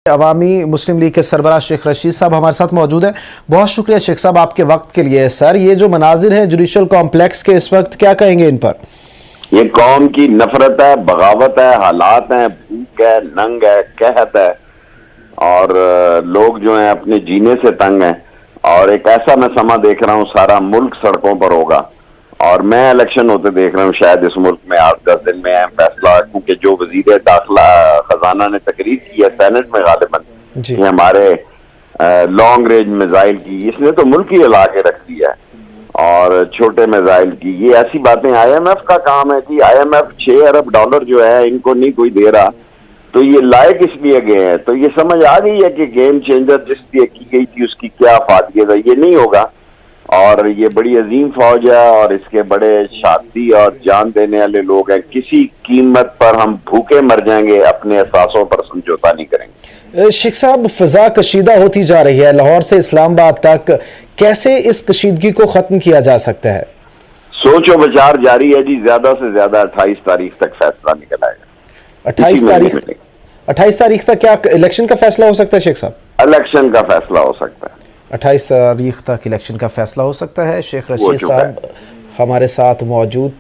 عوامی مسلم لیگ کے سربراہ شیخ رشید صاحب ہمارے ساتھ موجود ہیں. بہت شکریہ شیخ صاحب آپ کے وقت کے لیے. سر یہ جو مناظر ہیں جوڈیشل کمپلیکس کے اس وقت کیا کہیں گے ان پر؟ یہ قوم کی نفرت ہے، بغاوت ہے، حالات ہیں، بھوک ہے، ننگ ہے، قحط ہے، اور لوگ جو ہیں اپنے جینے سے تنگ ہیں. اور ایک ایسا میں سما دیکھ رہا ہوں سارا ملک سڑکوں پر ہوگا، اور میں الیکشن ہوتے دیکھ رہا ہوں شاید اس ملک میں 8-10 دن میں اہم فیصلہ، کیونکہ جو وزیر داخلہ خزانہ نے تقریر کی ہے سینٹ میں غالباً کہ ہمارے لانگ رینج میزائل کی، اس نے تو ملک ہی ہلا کے رکھ دیا ہے. اور چھوٹے میزائل کی یہ ایسی باتیں آئی ایم ایف کا کام ہے کہ آئی ایم ایف $6 ارب جو ہے ان کو نہیں کوئی دے رہا، تو یہ لائے کس لیے گئے ہیں؟ تو یہ سمجھ آ گئی ہے کہ گیم چینجر جس لیے کی گئی تھی اس کی کیا افادیت ہے. یہ نہیں ہوگا، اور یہ بڑی عظیم فوج ہے اور اس کے بڑے شہادتی اور جان دینے والے لوگ ہیں. کسی قیمت پر ہم بھوکے مر جائیں گے، اپنے احساسوں پر سمجھوتا نہیں کریں گے. شیخ صاحب فضا کشیدہ ہوتی جا رہی ہے لاہور سے اسلام آباد تک، کیسے اس کشیدگی کو ختم کیا جا سکتا ہے؟ سوچ و بچار جاری ہے جی. زیادہ سے زیادہ 28 تاریخ تک فیصلہ نکل آئے گا. 28 تاریخ تک کیا الیکشن کا فیصلہ ہو سکتا ہے شیخ صاحب؟ الیکشن کا فیصلہ ہو سکتا ہے. 28 تاریخ تک الیکشن کا فیصلہ ہو سکتا ہے. شیخ رشید صاحب ہمارے ساتھ موجود